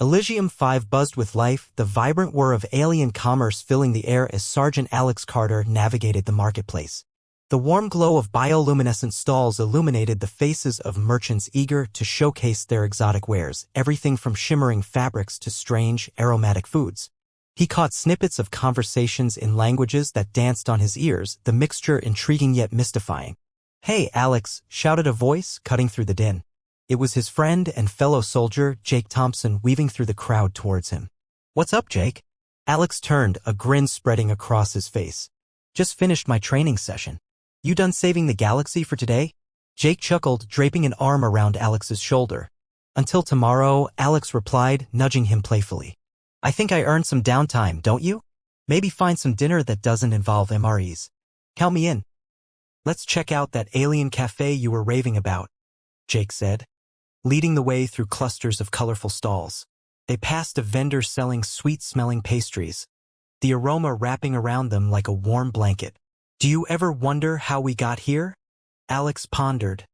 Elysium 5 buzzed with life, the vibrant whir of alien commerce filling the air as Sergeant Alex Carter navigated the marketplace. The warm glow of bioluminescent stalls illuminated the faces of merchants eager to showcase their exotic wares, everything from shimmering fabrics to strange, aromatic foods. He caught snippets of conversations in languages that danced on his ears, the mixture intriguing yet mystifying. "Hey, Alex," shouted a voice, cutting through the din. It was his friend and fellow soldier, Jake Thompson, weaving through the crowd towards him. "What's up, Jake?" Alex turned, a grin spreading across his face. "Just finished my training session. You done saving the galaxy for today?" Jake chuckled, draping an arm around Alex's shoulder. "Until tomorrow," Alex replied, nudging him playfully. "I think I earned some downtime, don't you? Maybe find some dinner that doesn't involve MREs. Count me in." "Let's check out that alien cafe you were raving about," Jake said, leading the way through clusters of colorful stalls. They passed a vendor selling sweet-smelling pastries, the aroma wrapping around them like a warm blanket. "Do you ever wonder how we got here?" Alex pondered,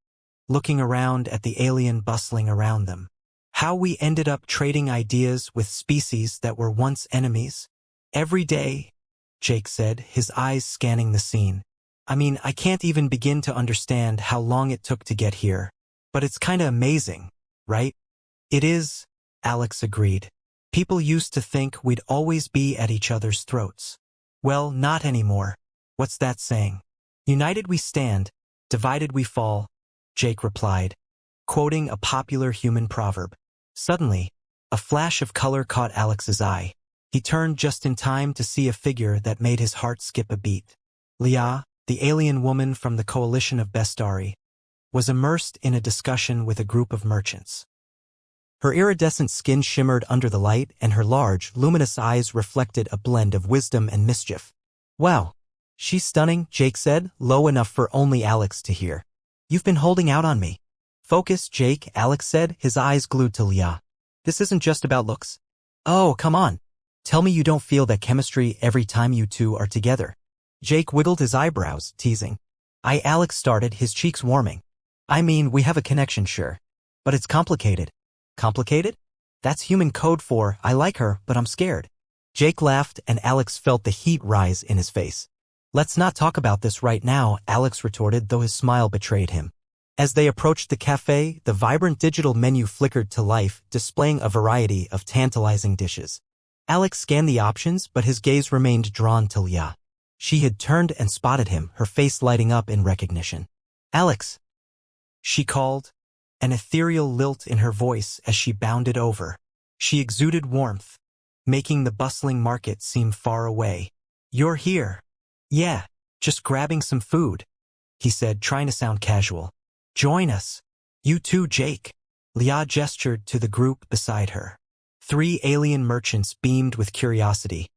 looking around at the alien bustling around them. "How we ended up trading ideas with species that were once enemies?" "Every day," Jake said, his eyes scanning the scene. "I mean, I can't even begin to understand how long it took to get here. But it's kinda amazing, right?" "It is," Alex agreed. "People used to think we'd always be at each other's throats. Well, not anymore. What's that saying? United we stand, divided we fall," Jake replied, quoting a popular human proverb. Suddenly, a flash of color caught Alex's eye. He turned just in time to see a figure that made his heart skip a beat. Leah, the alien woman from the coalition of Bestari, was immersed in a discussion with a group of merchants. Her iridescent skin shimmered under the light, and her large, luminous eyes reflected a blend of wisdom and mischief. "Wow, she's stunning," Jake said, low enough for only Alex to hear. "You've been holding out on me." "Focus, Jake," Alex said, his eyes glued to Leah. "This isn't just about looks." "Oh, come on. Tell me you don't feel that chemistry every time you two are together." Jake wiggled his eyebrows, teasing. Alex started, his cheeks warming. "I mean, we have a connection, sure. But it's complicated." "Complicated? That's human code for, I like her, but I'm scared." Jake laughed, and Alex felt the heat rise in his face. "Let's not talk about this right now," Alex retorted, though his smile betrayed him. As they approached the cafe, the vibrant digital menu flickered to life, displaying a variety of tantalizing dishes. Alex scanned the options, but his gaze remained drawn to Leah. She had turned and spotted him, her face lighting up in recognition. "Alex," she called, an ethereal lilt in her voice as she bounded over. She exuded warmth, making the bustling market seem far away. "You're here." "Yeah, just grabbing some food," he said, trying to sound casual. "Join us." "You too, Jake." Leah gestured to the group beside her. 3 alien merchants beamed with curiosity,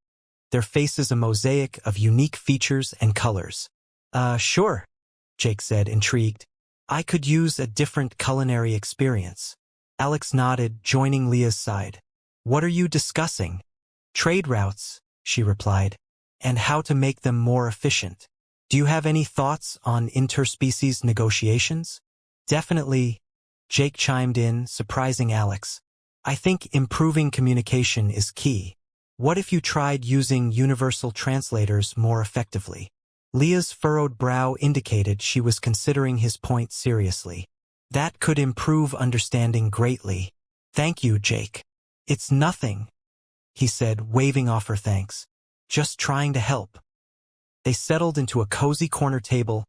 their faces a mosaic of unique features and colors. Sure," Jake said, intrigued. "I could use a different culinary experience." Alex nodded, joining Leah's side. "What are you discussing?" "Trade routes," she replied, "and how to make them more efficient. Do you have any thoughts on interspecies negotiations?" "Definitely," Jake chimed in, surprising Alex. "I think improving communication is key. What if you tried using universal translators more effectively?" Leah's furrowed brow indicated she was considering his point seriously. "That could improve understanding greatly." "Thank you, Jake." "It's nothing," he said, waving off her thanks. "Just trying to help." They settled into a cozy corner table,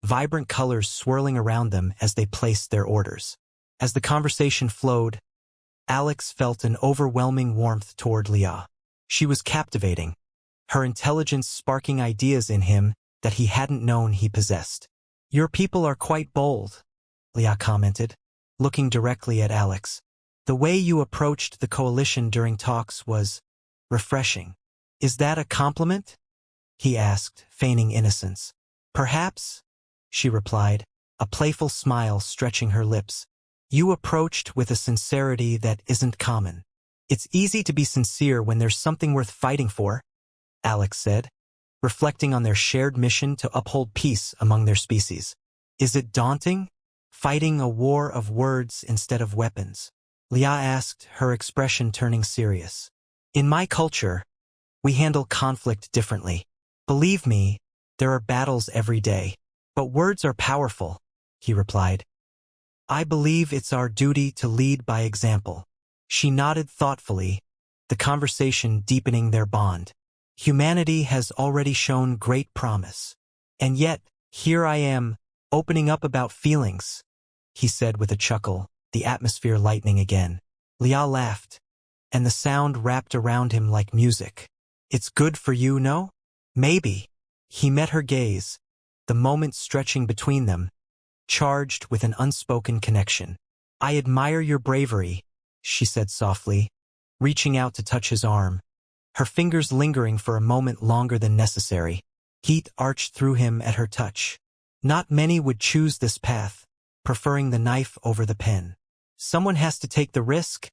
vibrant colors swirling around them as they placed their orders. As the conversation flowed, Alex felt an overwhelming warmth toward Leah. She was captivating, her intelligence sparking ideas in him that he hadn't known he possessed. "Your people are quite bold," Leah commented, looking directly at Alex. "The way you approached the coalition during talks was refreshing." "Is that a compliment?" he asked, feigning innocence. "Perhaps," she replied, a playful smile stretching her lips. "You approached with a sincerity that isn't common." "It's easy to be sincere when there's something worth fighting for," Alex said, reflecting on their shared mission to uphold peace among their species. "Is it daunting, fighting a war of words instead of weapons?" Leah asked, her expression turning serious. In my culture, we handle conflict differently. Believe me, there are battles every day. But words are powerful, he replied. I believe it's our duty to lead by example. She nodded thoughtfully, the conversation deepening their bond. Humanity has already shown great promise. And yet, here I am, opening up about feelings, he said with a chuckle, the atmosphere lightening again. Leah laughed, and the sound wrapped around him like music. It's good for you, no? Maybe. He met her gaze, the moment stretching between them, charged with an unspoken connection. I admire your bravery, she said softly, reaching out to touch his arm, her fingers lingering for a moment longer than necessary. Heat arched through him at her touch. Not many would choose this path, preferring the knife over the pen. Someone has to take the risk,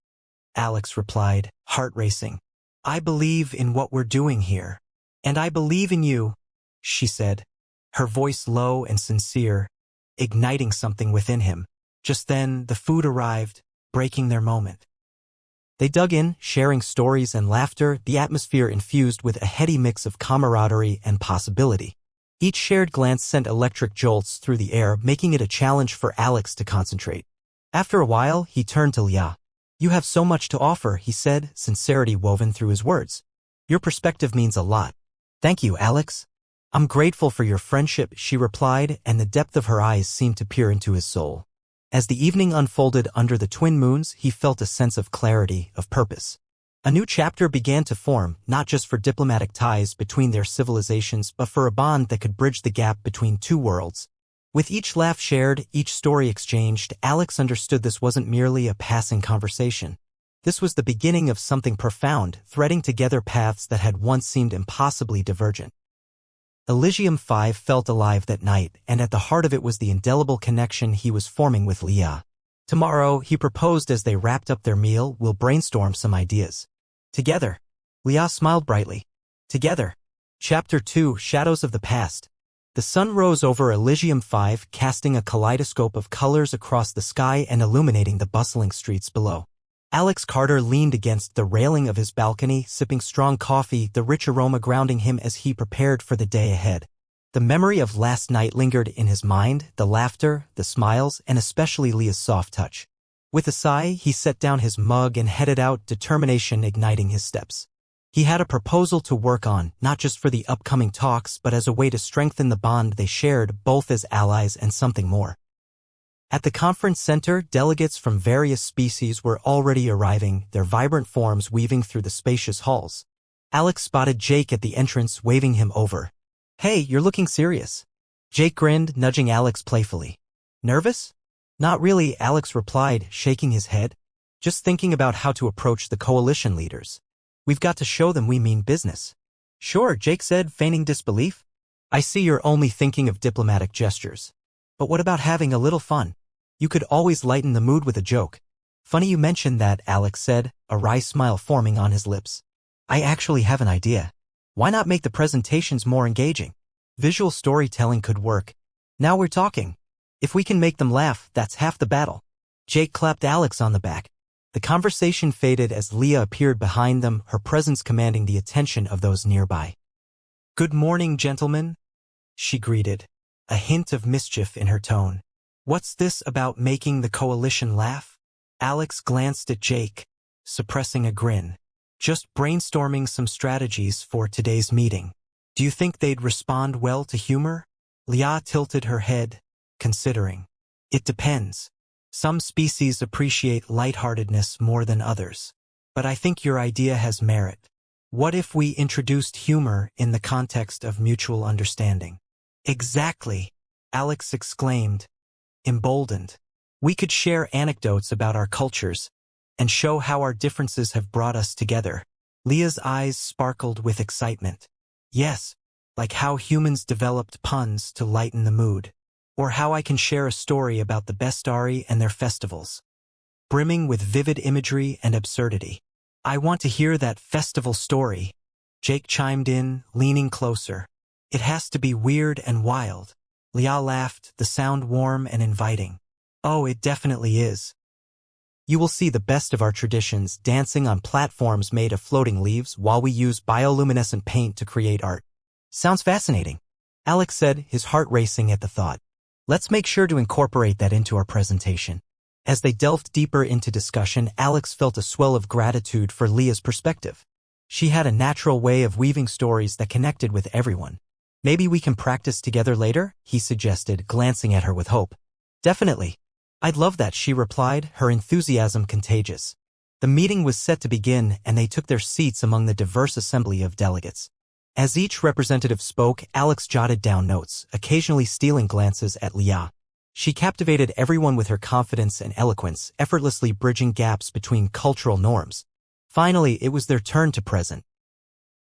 Alex replied, heart racing. I believe in what we're doing here. And I believe in you, she said, her voice low and sincere, igniting something within him. Just then, the food arrived, breaking their moment. They dug in, sharing stories and laughter, the atmosphere infused with a heady mix of camaraderie and possibility. Each shared glance sent electric jolts through the air, making it a challenge for Alex to concentrate. After a while, he turned to Leah. You have so much to offer, he said, sincerity woven through his words. Your perspective means a lot. Thank you, Alex. I'm grateful for your friendship, she replied, and the depth of her eyes seemed to peer into his soul. As the evening unfolded under the twin moons, he felt a sense of clarity, of purpose. A new chapter began to form, not just for diplomatic ties between their civilizations, but for a bond that could bridge the gap between two worlds. With each laugh shared, each story exchanged, Alex understood this wasn't merely a passing conversation. This was the beginning of something profound, threading together paths that had once seemed impossibly divergent. Elysium 5 felt alive that night, and at the heart of it was the indelible connection he was forming with Leah. Tomorrow, he proposed as they wrapped up their meal, we'll brainstorm some ideas. Together. Leah smiled brightly. Together. Chapter 2, Shadows of the Past. The sun rose over Elysium 5, casting a kaleidoscope of colors across the sky and illuminating the bustling streets below. Alex Carter leaned against the railing of his balcony, sipping strong coffee, the rich aroma grounding him as he prepared for the day ahead. The memory of last night lingered in his mind, the laughter, the smiles, and especially Leah's soft touch. With a sigh, he set down his mug and headed out, determination igniting his steps. He had a proposal to work on, not just for the upcoming talks, but as a way to strengthen the bond they shared, both as allies and something more. At the conference center, delegates from various species were already arriving, their vibrant forms weaving through the spacious halls. Alex spotted Jake at the entrance, waving him over. Hey, you're looking serious. Jake grinned, nudging Alex playfully. Nervous? Not really, Alex replied, shaking his head. Just thinking about how to approach the coalition leaders. We've got to show them we mean business. Sure, Jake said, feigning disbelief. I see you're only thinking of diplomatic gestures. But what about having a little fun? You could always lighten the mood with a joke. Funny you mentioned that, Alex said, a wry smile forming on his lips. I actually have an idea. Why not make the presentations more engaging? Visual storytelling could work. Now we're talking. If we can make them laugh, that's half the battle. Jake clapped Alex on the back. The conversation faded as Leah appeared behind them, her presence commanding the attention of those nearby. Good morning, gentlemen, she greeted, a hint of mischief in her tone. What's this about making the coalition laugh? Alex glanced at Jake, suppressing a grin. Just brainstorming some strategies for today's meeting. Do you think they'd respond well to humor? Leah tilted her head, considering. It depends. Some species appreciate lightheartedness more than others. But I think your idea has merit. What if we introduced humor in the context of mutual understanding? Exactly, Alex exclaimed, emboldened. We could share anecdotes about our cultures and show how our differences have brought us together. Leah's eyes sparkled with excitement. Yes, like how humans developed puns to lighten the mood. Or how I can share a story about the Bestari and their festivals, brimming with vivid imagery and absurdity. I want to hear that festival story, Jake chimed in, leaning closer. It has to be weird and wild. Leah laughed, the sound warm and inviting. Oh, it definitely is. You will see the best of our traditions dancing on platforms made of floating leaves while we use bioluminescent paint to create art. Sounds fascinating, Alex said, his heart racing at the thought. Let's make sure to incorporate that into our presentation. As they delved deeper into discussion, Alex felt a swell of gratitude for Leah's perspective. She had a natural way of weaving stories that connected with everyone. Maybe we can practice together later, he suggested, glancing at her with hope. Definitely. I'd love that, she replied, her enthusiasm contagious. The meeting was set to begin, and they took their seats among the diverse assembly of delegates. As each representative spoke, Alex jotted down notes, occasionally stealing glances at Leah. She captivated everyone with her confidence and eloquence, effortlessly bridging gaps between cultural norms. Finally, it was their turn to present.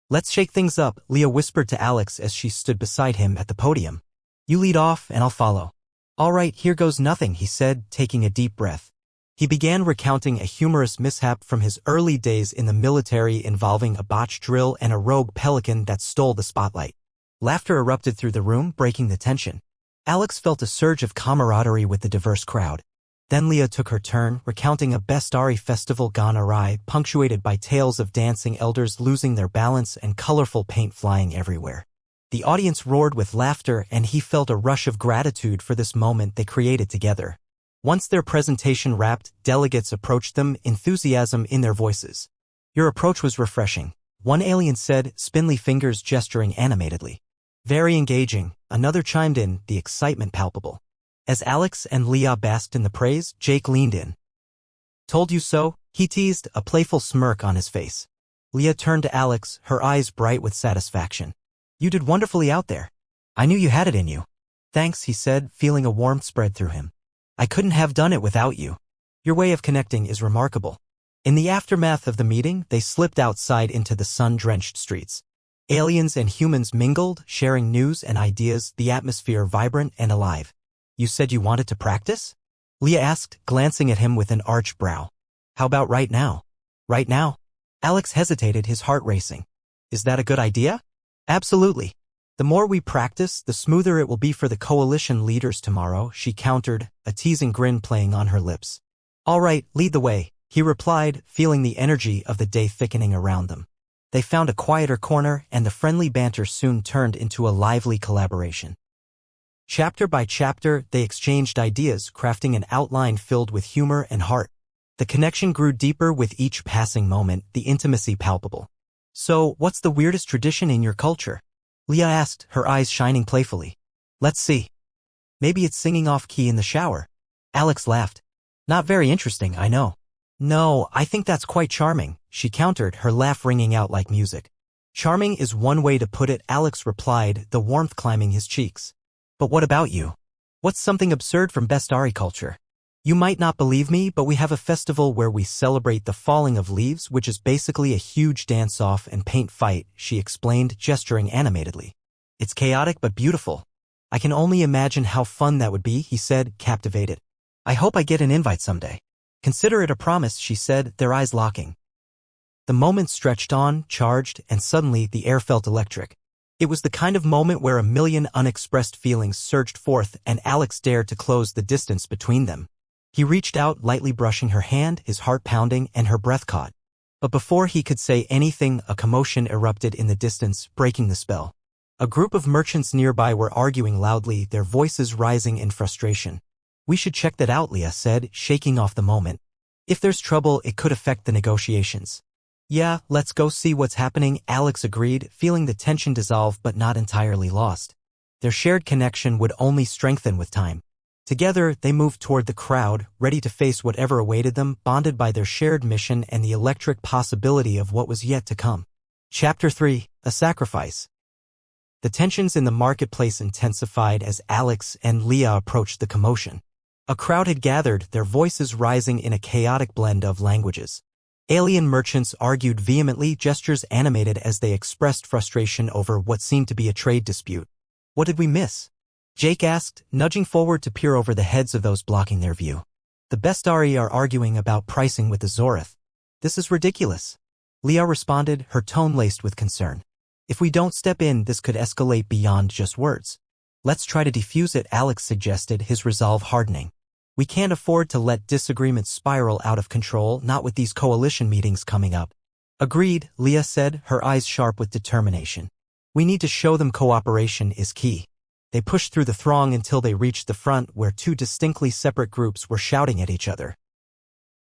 Let's shake things up, Leah whispered to Alex as she stood beside him at the podium. You lead off and I'll follow. All right, here goes nothing, he said, taking a deep breath. He began recounting a humorous mishap from his early days in the military involving a botched drill and a rogue pelican that stole the spotlight. Laughter erupted through the room, breaking the tension. Alex felt a surge of camaraderie with the diverse crowd. Then Leah took her turn, recounting a bestiary festival gone awry, punctuated by tales of dancing elders losing their balance and colorful paint flying everywhere. The audience roared with laughter, and he felt a rush of gratitude for this moment they created together. Once their presentation wrapped, delegates approached them, enthusiasm in their voices. Your approach was refreshing, one alien said, spindly fingers gesturing animatedly. Very engaging, another chimed in, the excitement palpable. As Alex and Leah basked in the praise, Jake leaned in. Told you so, he teased, a playful smirk on his face. Leah turned to Alex, her eyes bright with satisfaction. You did wonderfully out there. I knew you had it in you. Thanks, he said, feeling a warmth spread through him. I couldn't have done it without you. Your way of connecting is remarkable. In the aftermath of the meeting, they slipped outside into the sun-drenched streets. Aliens and humans mingled, sharing news and ideas, the atmosphere vibrant and alive. You said you wanted to practice? Leah asked, glancing at him with an arched brow. How about right now? Right now? Alex hesitated, his heart racing. Is that a good idea? Absolutely. The more we practice, the smoother it will be for the coalition leaders tomorrow, she countered, a teasing grin playing on her lips. All right, lead the way, he replied, feeling the energy of the day thickening around them. They found a quieter corner, and the friendly banter soon turned into a lively collaboration. Chapter by chapter, they exchanged ideas, crafting an outline filled with humor and heart. The connection grew deeper with each passing moment, the intimacy palpable. So, what's the weirdest tradition in your culture? Leah asked, her eyes shining playfully. Let's see. Maybe it's singing off-key in the shower. Alex laughed. Not very interesting, I know. No, I think that's quite charming, she countered, her laugh ringing out like music. Charming is one way to put it, Alex replied, the warmth climbing his cheeks. But what about you? What's something absurd from bestiary culture? You might not believe me, but we have a festival where we celebrate the falling of leaves, which is basically a huge dance-off and paint fight, she explained, gesturing animatedly. It's chaotic but beautiful. I can only imagine how fun that would be, he said, captivated. I hope I get an invite someday. Consider it a promise, she said, their eyes locking. The moment stretched on, charged, and suddenly the air felt electric. It was the kind of moment where a million unexpressed feelings surged forth, and Alex dared to close the distance between them. He reached out, lightly brushing her hand, his heart pounding, and her breath caught. But before he could say anything, a commotion erupted in the distance, breaking the spell. A group of merchants nearby were arguing loudly, their voices rising in frustration. We should check that out, Leah said, shaking off the moment. If there's trouble, it could affect the negotiations. Yeah, let's go see what's happening, Alex agreed, feeling the tension dissolve but not entirely lost. Their shared connection would only strengthen with time. Together, they moved toward the crowd, ready to face whatever awaited them, bonded by their shared mission and the electric possibility of what was yet to come. Chapter 3, A Sacrifice. The tensions in the marketplace intensified as Alex and Leah approached the commotion. A crowd had gathered, their voices rising in a chaotic blend of languages. Alien merchants argued vehemently, gestures animated as they expressed frustration over what seemed to be a trade dispute. What did we miss? Jake asked, nudging forward to peer over the heads of those blocking their view. The Bestari are arguing about pricing with the Zorath. This is ridiculous. Leah responded, her tone laced with concern. If we don't step in, this could escalate beyond just words. Let's try to defuse it, Alex suggested, his resolve hardening. We can't afford to let disagreements spiral out of control, not with these coalition meetings coming up. Agreed, Leah said, her eyes sharp with determination. We need to show them cooperation is key. They pushed through the throng until they reached the front where two distinctly separate groups were shouting at each other.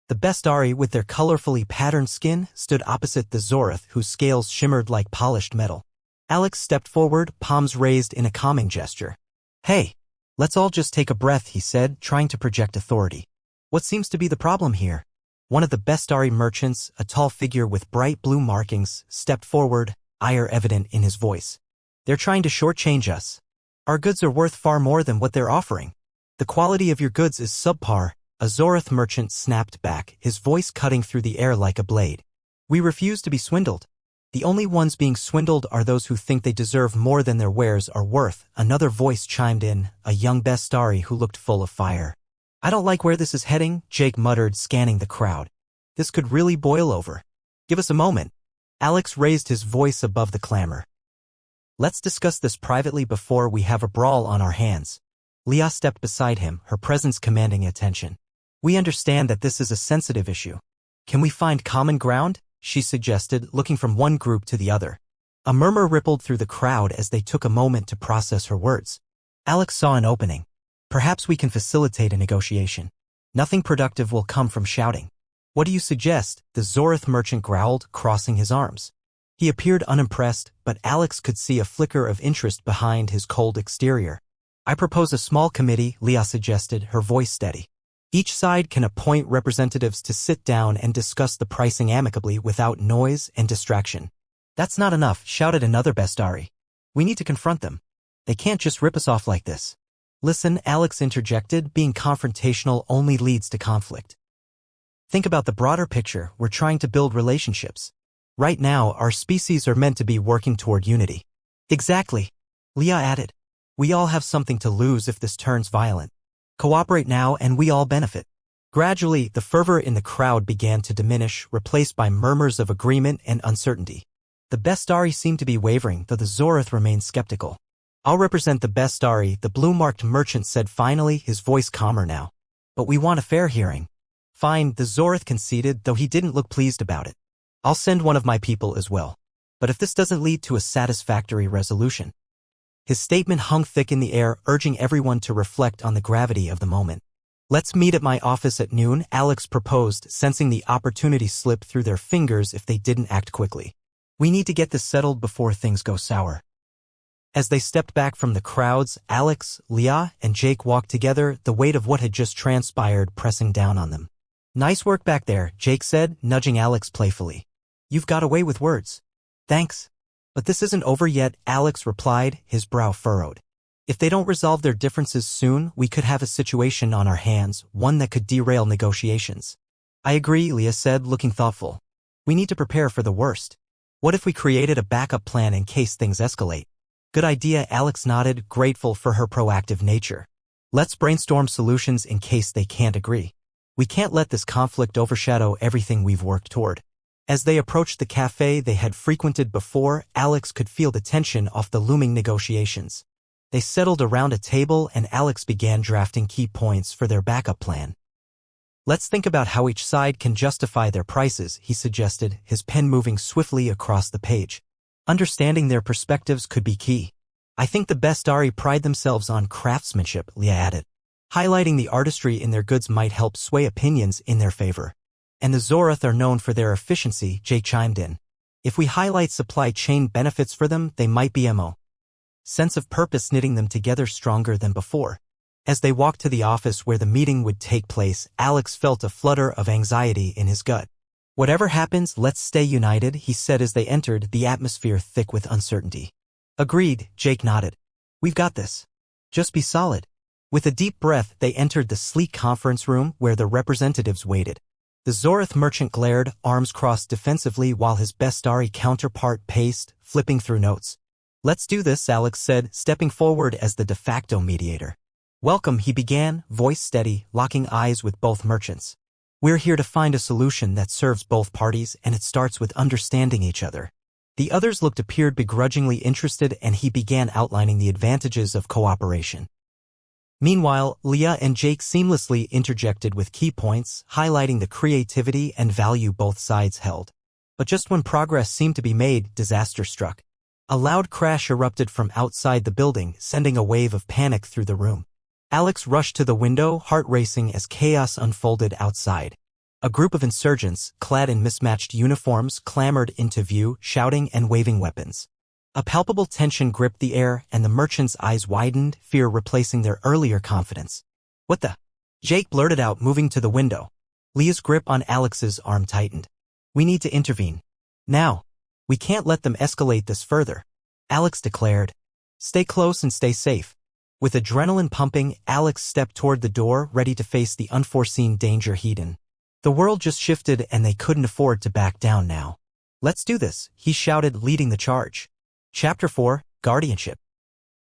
The Bestari, with their colorfully patterned skin, stood opposite the Zoroth, whose scales shimmered like polished metal. Alex stepped forward, palms raised in a calming gesture. Hey, let's all just take a breath, he said, trying to project authority. What seems to be the problem here? One of the Bestari merchants, a tall figure with bright blue markings, stepped forward, ire evident in his voice. They're trying to shortchange us. Our goods are worth far more than what they're offering. The quality of your goods is subpar. A Zoroth merchant snapped back, his voice cutting through the air like a blade. We refuse to be swindled. The only ones being swindled are those who think they deserve more than their wares are worth. Another voice chimed in, a young Bestari who looked full of fire. I don't like where this is heading, Jake muttered, scanning the crowd. This could really boil over. Give us a moment. Alex raised his voice above the clamor. Let's discuss this privately before we have a brawl on our hands. Leah stepped beside him, her presence commanding attention. We understand that this is a sensitive issue. Can we find common ground? She suggested, looking from one group to the other. A murmur rippled through the crowd as they took a moment to process her words. Alex saw an opening. Perhaps we can facilitate a negotiation. Nothing productive will come from shouting. What do you suggest? The Zoroth merchant growled, crossing his arms. He appeared unimpressed, but Alex could see a flicker of interest behind his cold exterior. I propose a small committee, Leah suggested, her voice steady. Each side can appoint representatives to sit down and discuss the pricing amicably without noise and distraction. That's not enough, shouted another Bestari. We need to confront them. They can't just rip us off like this. Listen, Alex interjected, being confrontational only leads to conflict. Think about the broader picture. We're trying to build relationships. Right now, our species are meant to be working toward unity. Exactly, Leah added. We all have something to lose if this turns violent. Cooperate now and we all benefit. Gradually, the fervor in the crowd began to diminish, replaced by murmurs of agreement and uncertainty. The Bestari seemed to be wavering, though the Zoroth remained skeptical. I'll represent the Bestari, the blue-marked merchant said finally, his voice calmer now. But we want a fair hearing. Fine, the Zoroth conceded, though he didn't look pleased about it. I'll send one of my people as well. But if this doesn't lead to a satisfactory resolution. His statement hung thick in the air, urging everyone to reflect on the gravity of the moment. Let's meet at my office at noon, Alex proposed, sensing the opportunity slip through their fingers if they didn't act quickly. We need to get this settled before things go sour. As they stepped back from the crowds, Alex, Leah, and Jake walked together, the weight of what had just transpired pressing down on them. Nice work back there, Jake said, nudging Alex playfully. You've got away with words. Thanks. But this isn't over yet, Alex replied, his brow furrowed. If they don't resolve their differences soon, we could have a situation on our hands, one that could derail negotiations. I agree, Leah said, looking thoughtful. We need to prepare for the worst. What if we created a backup plan in case things escalate? Good idea, Alex nodded, grateful for her proactive nature. Let's brainstorm solutions in case they can't agree. We can't let this conflict overshadow everything we've worked toward. As they approached the cafe they had frequented before, Alex could feel the tension off the looming negotiations. They settled around a table and Alex began drafting key points for their backup plan. Let's think about how each side can justify their prices, he suggested, his pen moving swiftly across the page. Understanding their perspectives could be key. I think the Bestari pride themselves on craftsmanship, Leah added. Highlighting the artistry in their goods might help sway opinions in their favor. And the Zoroth are known for their efficiency, Jake chimed in. If we highlight supply chain benefits for them, they might be MO. Sense of purpose knitting them together stronger than before. As they walked to the office where the meeting would take place, Alex felt a flutter of anxiety in his gut. Whatever happens, let's stay united, he said as they entered, the atmosphere thick with uncertainty. Agreed, Jake nodded. We've got this. Just be solid. With a deep breath, they entered the sleek conference room where the representatives waited. The Zoroth merchant glared, arms crossed defensively while his Bestari counterpart paced, flipping through notes. Let's do this, Alex said, stepping forward as the de facto mediator. Welcome, he began, voice steady, locking eyes with both merchants. We're here to find a solution that serves both parties, and it starts with understanding each other. The others appeared begrudgingly interested, and he began outlining the advantages of cooperation. Meanwhile, Leah and Jake seamlessly interjected with key points, highlighting the creativity and value both sides held. But just when progress seemed to be made, disaster struck. A loud crash erupted from outside the building, sending a wave of panic through the room. Alex rushed to the window, heart racing as chaos unfolded outside. A group of insurgents, clad in mismatched uniforms, clambered into view, shouting and waving weapons. A palpable tension gripped the air, and the merchant's eyes widened, fear replacing their earlier confidence. "What the?" Jake blurted out, moving to the window. Leah's grip on Alex's arm tightened. "We need to intervene. Now. We can't let them escalate this further," Alex declared. "Stay close and stay safe." With adrenaline pumping, Alex stepped toward the door, ready to face the unforeseen danger head-on. The world just shifted and they couldn't afford to back down now. "Let's do this," he shouted, leading the charge. Chapter 4, Guardianship.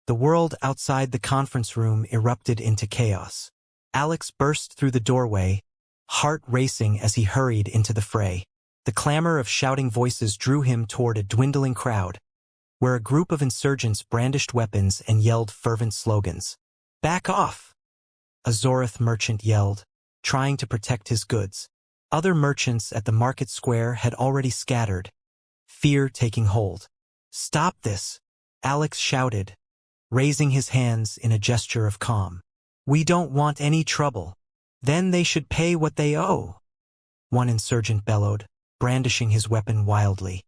The world outside the conference room erupted into chaos. Alex burst through the doorway, heart racing as he hurried into the fray. The clamor of shouting voices drew him toward a dwindling crowd, where a group of insurgents brandished weapons and yelled fervent slogans. "Back off!" A Zorith merchant yelled, trying to protect his goods. Other merchants at the market square had already scattered, fear taking hold. "Stop this!" Alex shouted, raising his hands in a gesture of calm. "We don't want any trouble. Then they should pay what they owe," one insurgent bellowed, brandishing his weapon wildly.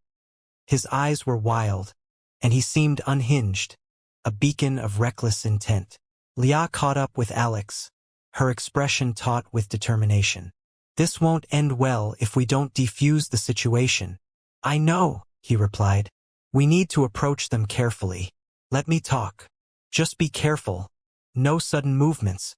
His eyes were wild, and he seemed unhinged, a beacon of reckless intent. Leah caught up with Alex, her expression taut with determination. "This won't end well if we don't defuse the situation." "I know," he replied. "We need to approach them carefully. Let me talk. Just be careful. No sudden movements,"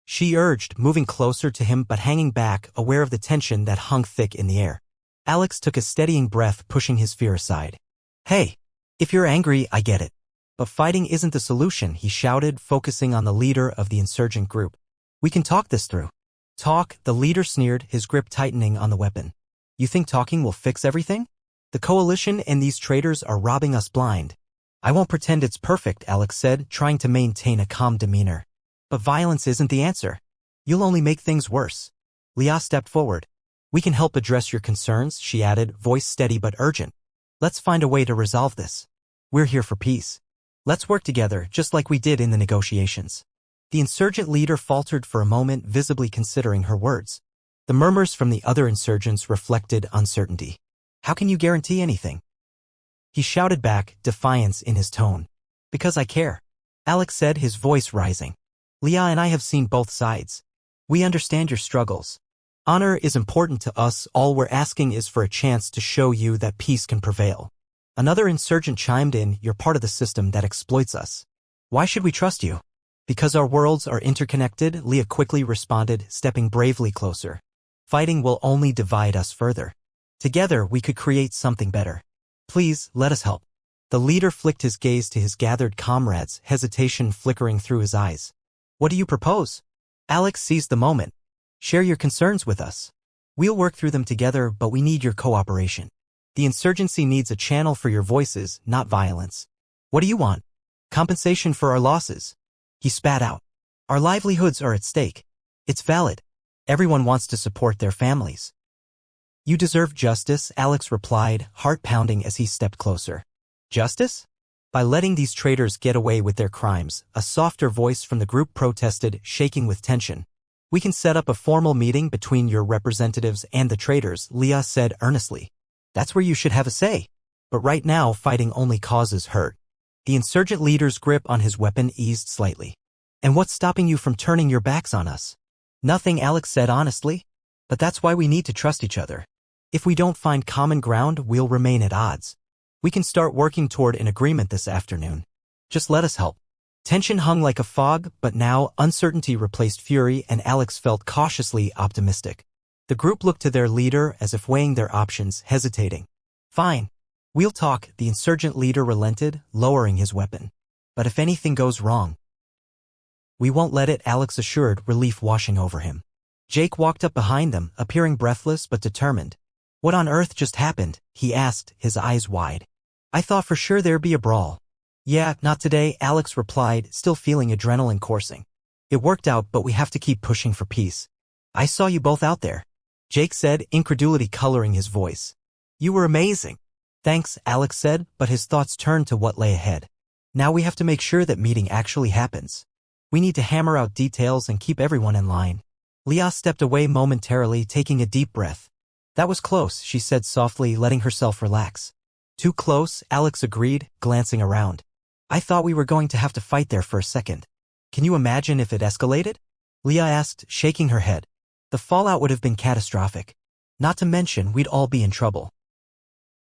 she urged, moving closer to him but hanging back, aware of the tension that hung thick in the air. Alex took a steadying breath, pushing his fear aside. "Hey, if you're angry, I get it. But fighting isn't the solution," he shouted, focusing on the leader of the insurgent group. "We can talk this through." "Talk?" the leader sneered, his grip tightening on the weapon. "You think talking will fix everything? The coalition and these traitors are robbing us blind." "I won't pretend it's perfect," Alex said, trying to maintain a calm demeanor. "But violence isn't the answer. You'll only make things worse." Leah stepped forward. "We can help address your concerns," she added, voice steady but urgent. "Let's find a way to resolve this. We're here for peace. Let's work together, just like we did in the negotiations." The insurgent leader faltered for a moment, visibly considering her words. The murmurs from the other insurgents reflected uncertainty. "How can you guarantee anything?" he shouted back, defiance in his tone. "Because I care," Alex said, his voice rising. "Leah and I have seen both sides. We understand your struggles. Honor is important to us. All we're asking is for a chance to show you that peace can prevail." Another insurgent chimed in, "You're part of the system that exploits us. Why should we trust you?" "Because our worlds are interconnected," Leah quickly responded, stepping bravely closer. "Fighting will only divide us further. Together we could create something better. Please, let us help." The leader flicked his gaze to his gathered comrades, hesitation flickering through his eyes. "What do you propose?" Alex seized the moment. "Share your concerns with us. We'll work through them together, but we need your cooperation. The insurgency needs a channel for your voices, not violence." "What do you want?" "Compensation for our losses," he spat out. "Our livelihoods are at stake." "It's valid. Everyone wants to support their families." "You deserve justice," Alex replied, heart pounding as he stepped closer. "Justice?" "By letting these traitors get away with their crimes," a softer voice from the group protested, shaking with tension. "We can set up a formal meeting between your representatives and the traitors," Leah said earnestly. "That's where you should have a say. But right now, fighting only causes hurt." The insurgent leader's grip on his weapon eased slightly. "And what's stopping you from turning your backs on us?" "Nothing," Alex said honestly. "But that's why we need to trust each other. If we don't find common ground, we'll remain at odds. We can start working toward an agreement this afternoon. Just let us help." Tension hung like a fog, but now uncertainty replaced fury, and Alex felt cautiously optimistic. The group looked to their leader as if weighing their options, hesitating. "Fine. We'll talk," the insurgent leader relented, lowering his weapon. "But if anything goes wrong, we won't let it," Alex assured, relief washing over him. Jake walked up behind them, appearing breathless but determined. "What on earth just happened?" he asked, his eyes wide. "I thought for sure there'd be a brawl." Yeah, not today, Alex replied, still feeling adrenaline coursing. It worked out, but we have to keep pushing for peace. I saw you both out there, Jake said, incredulity coloring his voice. You were amazing. Thanks, Alex said, but his thoughts turned to what lay ahead. Now we have to make sure that meeting actually happens. We need to hammer out details and keep everyone in line. Leah stepped away momentarily, taking a deep breath. That was close, she said softly, letting herself relax. Too close, Alex agreed, glancing around. I thought we were going to have to fight there for a second. Can you imagine if it escalated? Leah asked, shaking her head. The fallout would have been catastrophic. Not to mention, we'd all be in trouble.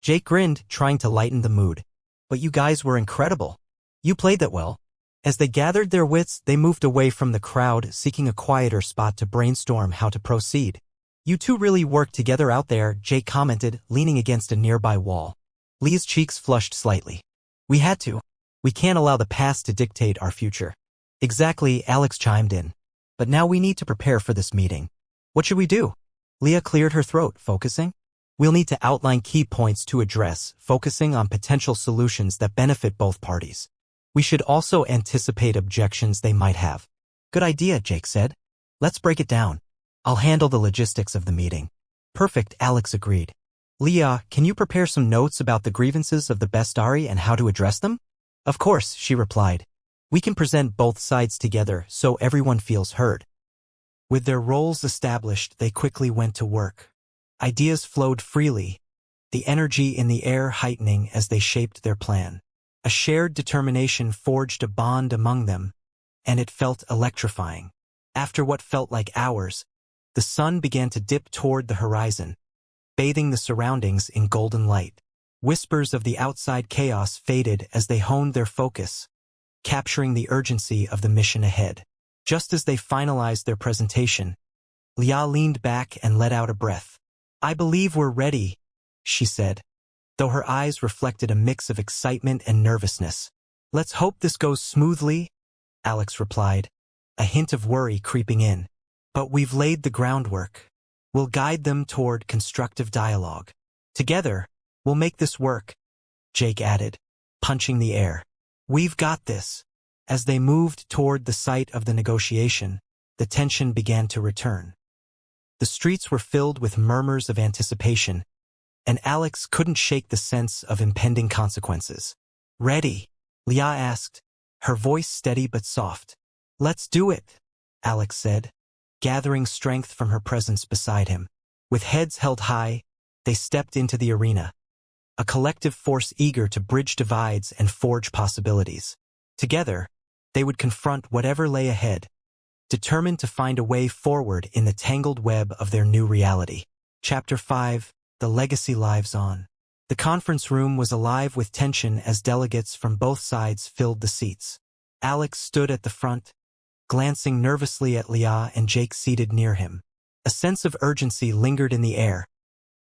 Jake grinned, trying to lighten the mood. But you guys were incredible. You played that well. As they gathered their wits, they moved away from the crowd, seeking a quieter spot to brainstorm how to proceed. You two really worked together out there, Jake commented, leaning against a nearby wall. Leah's cheeks flushed slightly. We had to. We can't allow the past to dictate our future. Exactly, Alex chimed in. But now we need to prepare for this meeting. What should we do? Leah cleared her throat, focusing. We'll need to outline key points to address, focusing on potential solutions that benefit both parties. We should also anticipate objections they might have. Good idea, Jake said. Let's break it down. I'll handle the logistics of the meeting. Perfect, Alex agreed. Leah, can you prepare some notes about the grievances of the Bestari and how to address them? Of course, she replied. We can present both sides together so everyone feels heard. With their roles established, they quickly went to work. Ideas flowed freely, the energy in the air heightening as they shaped their plan. A shared determination forged a bond among them, and it felt electrifying. After what felt like hours, the sun began to dip toward the horizon, bathing the surroundings in golden light. Whispers of the outside chaos faded as they honed their focus, capturing the urgency of the mission ahead. Just as they finalized their presentation, Leah leaned back and let out a breath. I believe we're ready, she said, though her eyes reflected a mix of excitement and nervousness. Let's hope this goes smoothly, Alex replied, a hint of worry creeping in. But we've laid the groundwork. We'll guide them toward constructive dialogue. Together, we'll make this work, Jake added, punching the air. We've got this. As they moved toward the site of the negotiation, the tension began to return. The streets were filled with murmurs of anticipation, and Alex couldn't shake the sense of impending consequences. Ready? Leah asked, her voice steady but soft. Let's do it, Alex said, gathering strength from her presence beside him. With heads held high, they stepped into the arena, a collective force eager to bridge divides and forge possibilities. Together, they would confront whatever lay ahead, determined to find a way forward in the tangled web of their new reality. Chapter 5, The Legacy Lives On. The conference room was alive with tension as delegates from both sides filled the seats. Alex stood at the front, glancing nervously at Leah and Jake seated near him. A sense of urgency lingered in the air,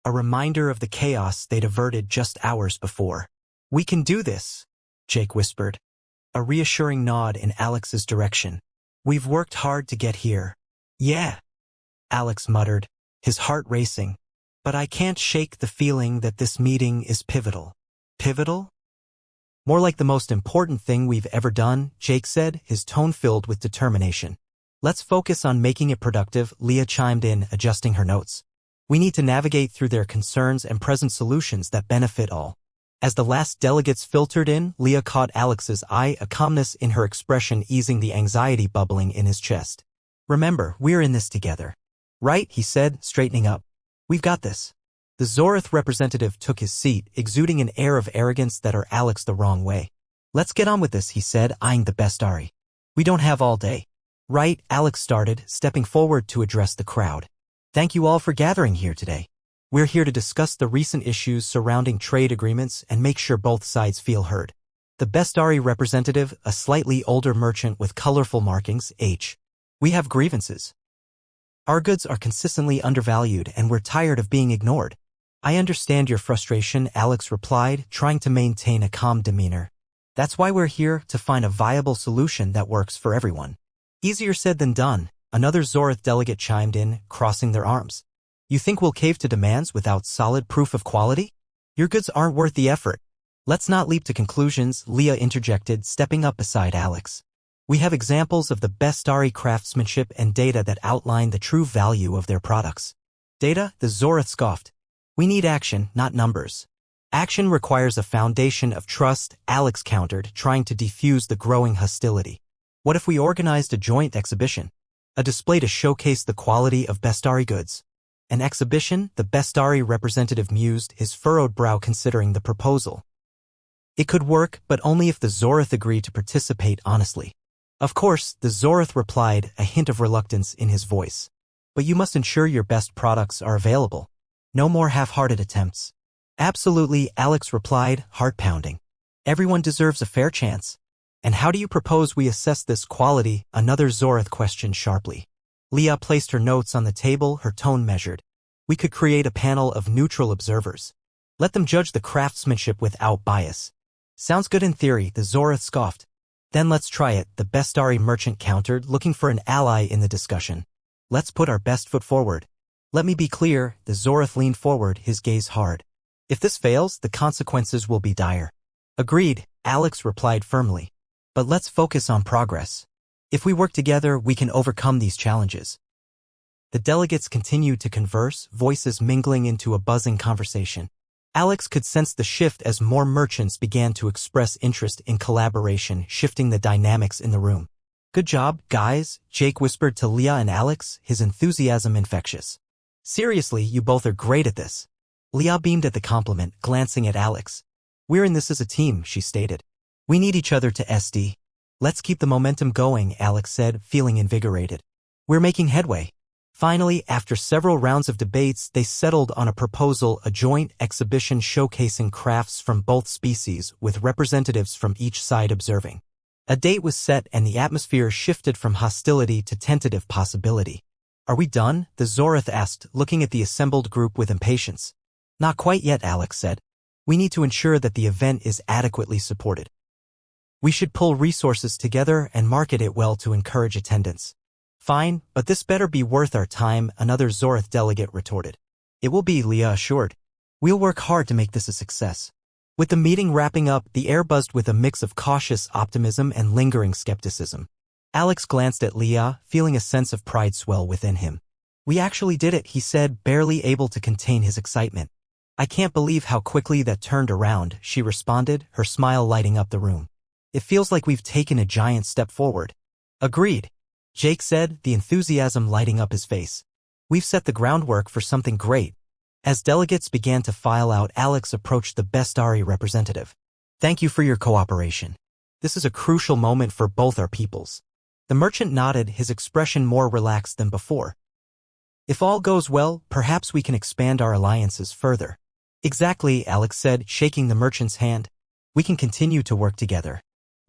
a reminder of the chaos they'd averted just hours before. We can do this, Jake whispered, a reassuring nod in Alex's direction. We've worked hard to get here. Yeah, Alex muttered, his heart racing. But I can't shake the feeling that this meeting is pivotal. Pivotal? More like the most important thing we've ever done, Jake said, his tone filled with determination. Let's focus on making it productive, Leah chimed in, adjusting her notes. We need to navigate through their concerns and present solutions that benefit all. As the last delegates filtered in, Leah caught Alex's eye, a calmness in her expression easing the anxiety bubbling in his chest. Remember, we're in this together. Right, he said, straightening up. We've got this. The Zorith representative took his seat, exuding an air of arrogance that rubbed Alex the wrong way. Let's get on with this, he said, eyeing the Bestari. We don't have all day. Right, Alex started, stepping forward to address the crowd. Thank you all for gathering here today. We're here to discuss the recent issues surrounding trade agreements and make sure both sides feel heard. The Bestari representative, a slightly older merchant with colorful markings, H. We have grievances. Our goods are consistently undervalued and we're tired of being ignored. I understand your frustration, Alex replied, trying to maintain a calm demeanor. That's why we're here, to find a viable solution that works for everyone. Easier said than done, another Zorith delegate chimed in, crossing their arms. You think we'll cave to demands without solid proof of quality? Your goods aren't worth the effort. Let's not leap to conclusions, Leah interjected, stepping up beside Alex. We have examples of the best craftsmanship and data that outline the true value of their products. Data? The Zorith scoffed. We need action, not numbers. Action requires a foundation of trust, Alex countered, trying to defuse the growing hostility. What if we organized a joint exhibition? A display to showcase the quality of Bestari goods. An exhibition? The Bestari representative mused, his furrowed brow considering the proposal. It could work, but only if the Zorith agreed to participate honestly. Of course, the Zorith replied, a hint of reluctance in his voice. But you must ensure your best products are available. No more half-hearted attempts. Absolutely, Alex replied, heart-pounding. Everyone deserves a fair chance. And how do you propose we assess this quality? Another Zorith questioned sharply. Leah placed her notes on the table, her tone measured. We could create a panel of neutral observers. Let them judge the craftsmanship without bias. Sounds good in theory, the Zorith scoffed. Then let's try it, the Bestari merchant countered, looking for an ally in the discussion. Let's put our best foot forward. Let me be clear, the Zorith leaned forward, his gaze hard. If this fails, the consequences will be dire. Agreed, Alex replied firmly. But let's focus on progress. If we work together, we can overcome these challenges. The delegates continued to converse, voices mingling into a buzzing conversation. Alex could sense the shift as more merchants began to express interest in collaboration, shifting the dynamics in the room. Good job, guys, Jake whispered to Leah and Alex, his enthusiasm infectious. Seriously, you both are great at this. Leah beamed at the compliment, glancing at Alex. We're in this as a team, she stated. We need each other to SD. Let's keep the momentum going, Alex said, feeling invigorated. We're making headway. Finally, after several rounds of debates, they settled on a proposal, a joint exhibition showcasing crafts from both species, with representatives from each side observing. A date was set and the atmosphere shifted from hostility to tentative possibility. Are we done? The Zorith asked, looking at the assembled group with impatience. Not quite yet, Alex said. We need to ensure that the event is adequately supported. We should pull resources together and market it well to encourage attendance. Fine, but this better be worth our time, another Zorith delegate retorted. It will be, Leah assured. We'll work hard to make this a success. With the meeting wrapping up, the air buzzed with a mix of cautious optimism and lingering skepticism. Alex glanced at Leah, feeling a sense of pride swell within him. We actually did it, he said, barely able to contain his excitement. I can't believe how quickly that turned around, she responded, her smile lighting up the room. It feels like we've taken a giant step forward. Agreed, Jake said, the enthusiasm lighting up his face. We've set the groundwork for something great. As delegates began to file out, Alex approached the Bestari representative. Thank you for your cooperation. This is a crucial moment for both our peoples. The merchant nodded, his expression more relaxed than before. If all goes well, perhaps we can expand our alliances further. Exactly, Alex said, shaking the merchant's hand. We can continue to work together.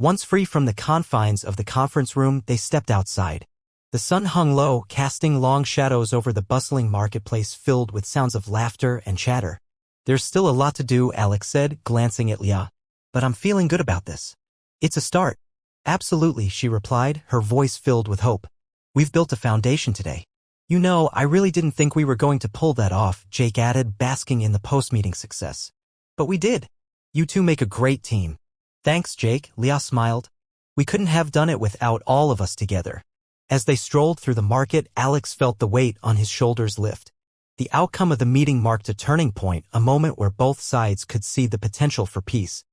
Once free from the confines of the conference room, they stepped outside. The sun hung low, casting long shadows over the bustling marketplace filled with sounds of laughter and chatter. There's still a lot to do, Alex said, glancing at Leah. But I'm feeling good about this. It's a start. Absolutely, she replied, her voice filled with hope. We've built a foundation today. You know, I really didn't think we were going to pull that off, Jake added, basking in the post-meeting success. But we did. You two make a great team. Thanks, Jake, Leah smiled. We couldn't have done it without all of us together. As they strolled through the market, Alex felt the weight on his shoulders lift. The outcome of the meeting marked a turning point, a moment where both sides could see the potential for peace.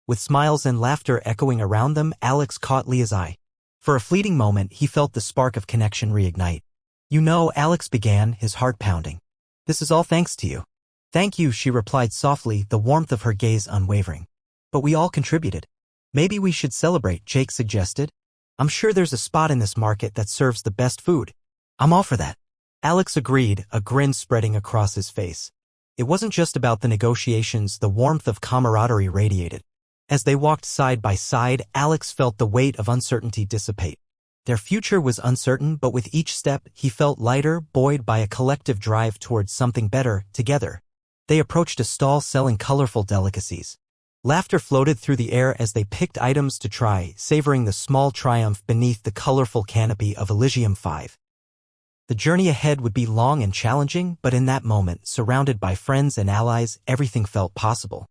With smiles and laughter echoing around them, Alex caught Leah's eye. For a fleeting moment, he felt the spark of connection reignite. You know, Alex began, his heart pounding. This is all thanks to you. Thank you, she replied softly, the warmth of her gaze unwavering. But we all contributed. Maybe we should celebrate, Jake suggested. I'm sure there's a spot in this market that serves the best food. I'm all for that. Alex agreed, a grin spreading across his face. It wasn't just about the negotiations, the warmth of camaraderie radiated. As they walked side by side, Alex felt the weight of uncertainty dissipate. Their future was uncertain, but with each step, he felt lighter, buoyed by a collective drive towards something better, together. They approached a stall selling colorful delicacies. Laughter floated through the air as they picked items to try, savoring the small triumph beneath the colorful canopy of Elysium 5. The journey ahead would be long and challenging, but in that moment, surrounded by friends and allies, everything felt possible.